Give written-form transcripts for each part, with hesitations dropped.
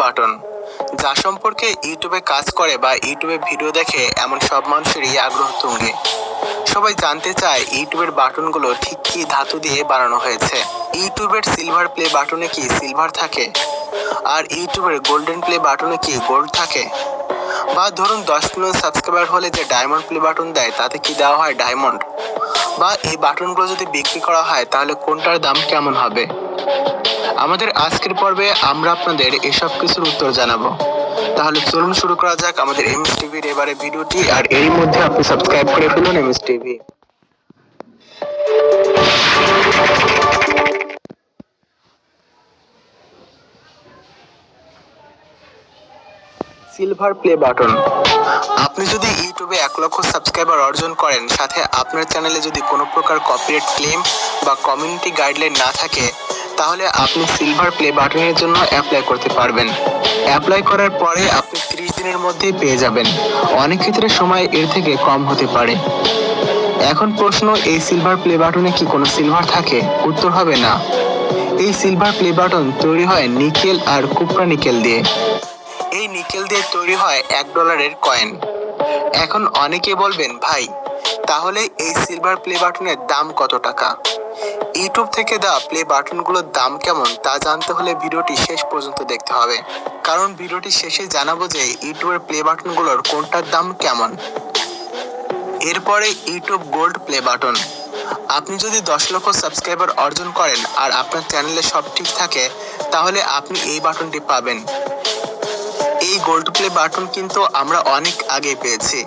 Button, যা সম্পর্কে ইউটিউবে কাজ করে বা ইউটিউবে ভিডিও দেখে এমন সব মানুষেরই আগ্রহ তুঙ্গে। সবাই জানতে চায় ইউটিউবের বাটনগুলো ঠিক কী ধাতু দিয়ে বানানো হয়েছে। ইউটিউবের সিলভার প্লে বাটনে কি সিলভার থাকে, আর ইউটিউবের গোল্ডেন প্লে বাটনে কি গোল্ড থাকে? বা ধরুন 10 মিলিয়ন সাবস্ক্রাইবার হলে যে ডায়মন্ড প্লে বাটন দেয় তাতে কি দেওয়া হয় ডায়মন্ড? বা এই বাটনগুলো যদি বিক্রি করা হয় তাহলে কোনটার দাম কেমন হবে? আমাদের আজকের পর্বে আমরা আপনাদের এসব কিছুর উত্তর জানাবো। তাহলে চলুন শুরু করা যাক আমাদের এমএস টিভির এবারে ভিডিওটি। আর এরই মধ্যে আপনি সাবস্ক্রাইব করে ফেলুন MS TV. Silver play button. আপনি যদি ইউটিউবে 1 লক্ষ সাবস্ক্রাইবার অর্জন করেন, সাথে আপনার চ্যানেলে যদি কোনো প্রকার কপিরাইট ক্লেম বা কমিউনিটি গাইডলাইন না থাকে, তাহলে আপনি সিলভার প্লে বাটনের জন্য অ্যাপ্লাই করতে পারবেন। অ্যাপ্লাই করার পরে আপনি 30 দিনের মধ্যেই পেয়ে যাবেন। অনেক ক্ষেত্রে সময় এর থেকে কম হতে পারে। এখন প্রশ্ন, এই সিলভার প্লে বাটনে কি কোনো সিলভার থাকে? উত্তর হবে না। এই সিলভার প্লে বাটন তৈরি হয় নিকেল আর কুপরা নিকেল দিয়ে। এই নিকেল দিয়ে তৈরি হয় $1 কয়েন। এখন অনেকে বলবেন, ভাই তাহলে এই সিলভার প্লে বাটনের দাম কত টাকা? ইউটিউব থেকে দেওয়া প্লে বাটনগুলোর দাম কেমন তা জানতে হলে ভিডিওটি শেষ পর্যন্ত দেখতে হবে, কারণ ভিডিওটি শেষে জানাবো যে ইউটিউবের প্লে বাটনগুলোর কোনটার দাম কেমন। এরপরে ইউটিউব গোল্ড প্লে বাটন। আপনি যদি 10 লক্ষ সাবস্ক্রাইবার অর্জন করেন আর আপনার চ্যানেলে সব ঠিক থাকে, তাহলে আপনি এই বাটনটি পাবেন। এই গোল্ড প্লে বাটন কিন্তু আমরা অনেক আগে পেয়েছি।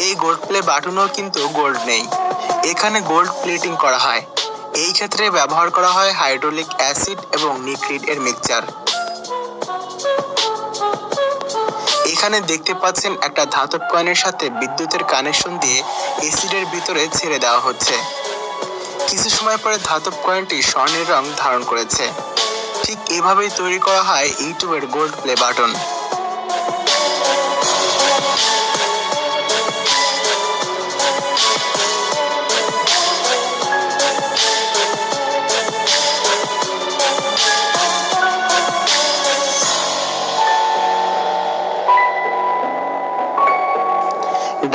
এই গোল্ড প্লে বাটনও কিন্তু গোল্ড নেই, এখানে গোল্ড প্লেটিং করা হয়। এই ক্ষেত্রে ব্যবহার করা হয় হাইড্রোলিক অ্যাসিড এবং নিকলিড এর মিক্সচার। এখানে দেখতে পাচ্ছেন একটা ধাতব কয়েনের সাথে বিদ্যুতের কানেকশন দিয়ে অ্যাসিডের ভিতরে ছেড়ে দেওয়া হচ্ছে। কিছু সময় পরে ধাতব কয়েনটি স্বর্ণের রং ধারণ করেছে। ঠিক এভাবেই তৈরি করা হয় ইউটিউবের gold play button.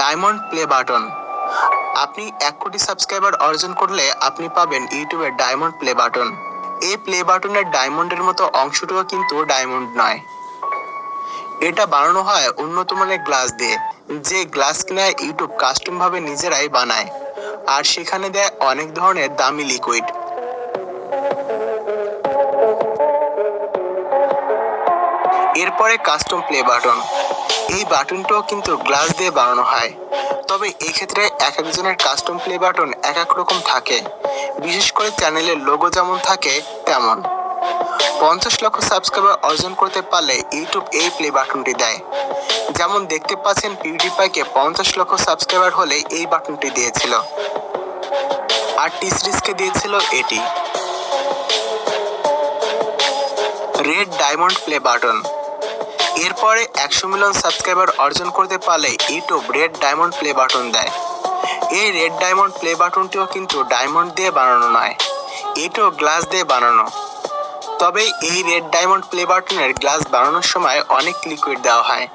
Diamond play button. আপনি 1 কোটি সাবস্ক্রাইবার অর্জন করলে আপনি পাবেন ইউটিউবের ডায়মন্ড প্লে বাটন। এই প্লে বাটনের ডায়মন্ডের মতো অংশটুকু কিন্তু ডায়মন্ড নয়। এটা বানানো হয় উন্নত মানের গ্লাস দিয়ে, যে গ্লাস কিনা ইউটিউব কাস্টম ভাবে নিজেরাই বানায়, আর সেখানে দেয় অনেক ধরনের দামি লিকুইড। এরপরে কাস্টম প্লে বাটন। এই বাটনটাও কিন্তু গ্লাস দিয়ে বানানো হয়, তবে এক্ষেত্রে এক একজনের কাস্টম প্লে বাটন এক এক রকম থাকে। বিশেষ করে চ্যানেলের লোগো যেমন থাকে তেমন। 50 লক্ষ সাবস্ক্রাইবার অর্জন করতে পারলে ইউটিউব এই প্লে বাটনটি দেয়। যেমন দেখতে পাচ্ছেন পিউডিপাইকে 50 লক্ষ সাবস্ক্রাইবার হলে এই বাটনটি দিয়েছিল, আর টি সিরিজকে দিয়েছিল এটি। Red diamond play button. এরপরে 100 মিলিয়ন সাবস্ক্রাইবার অর্জন করতে পারলে YouTube red diamond play button দেয়। এই রেড ডায়মন্ড প্লে বাটনটিও কিন্তু ডায়মন্ড দিয়ে বানানো নয়, এটিও গ্লাস দিয়ে বানানো। তবে এই রেড ডায়মন্ড প্লে বাটনের গ্লাস বানানোর সময় অনেক লিকুইড দেওয়া হয়।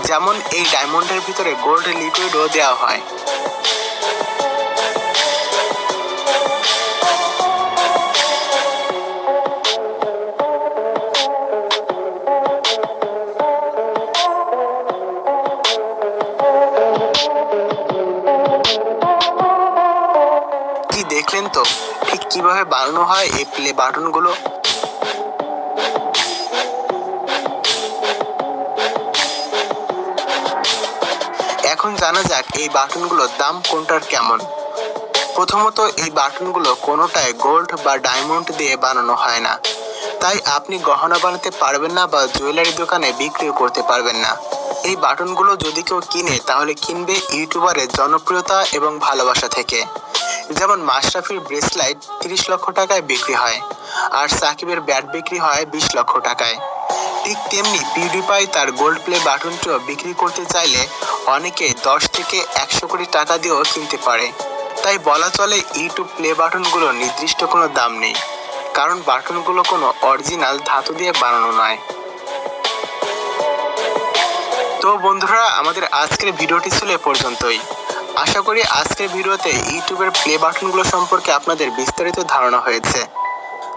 যেমন এই ডায়মন্ডের ভিতরে গোল্ড লিকুইডও দেওয়া হয়। কি দেখলেন তো ঠিক কিভাবে বানানো হয় এই প্লে বাটনগুলো? এখন জানা যাক এই বাটনগুলোর দাম কোনটার কেমন। প্রথমত, এই বাটনগুলো কোনোটাই গোল্ড বা ডায়মন্ড দিয়ে বানানো হয় না, তাই আপনি গহনা বানাতে পারবেন না বা জুয়েলারি দোকানে বিক্রিও করতে পারবেন না। এই বাটনগুলো যদি কেউ কিনে তাহলে কিনবে ইউটিউবারের জনপ্রিয়তা এবং ভালোবাসা থেকে। যেমন মাশরাফির ব্রেসলাইট 30 লক্ষ টাকায় বিক্রি হয়, আর সাকিবের ব্যাট বিক্রি হয় 20 লক্ষ টাকায়। ঠিক তেমনি পিউডিপাই তার গোল্ড প্লে বাটনটিও বিক্রি করতে চাইলে অনেকে 10 থেকে 100 কোটি টাকা দিয়েও কিনতে পারে। তাই বলা চলে ইউটিউব প্লে বাটনগুলো নির্দিষ্ট কোনো দাম নেই, কারণ বাটনগুলো কোনো অরিজিনাল ধাতু দিয়ে বানানো নয়। তো বন্ধুরা, আমাদের আজকের ভিডিওটি ছিল এ পর্যন্তই। আশা করি আজকের ভিডিওতে ইউটিউবের প্লে বাটনগুলো সম্পর্কে আপনাদের বিস্তারিত ধারণা হয়েছে।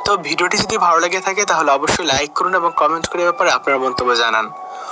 তো ভিডিওটি যদি ভালো লেগে থাকে তাহলে অবশ্যই লাইক করুন এবং কমেন্ট করে ব্যাপারে আপনার মন্তব্য জানান।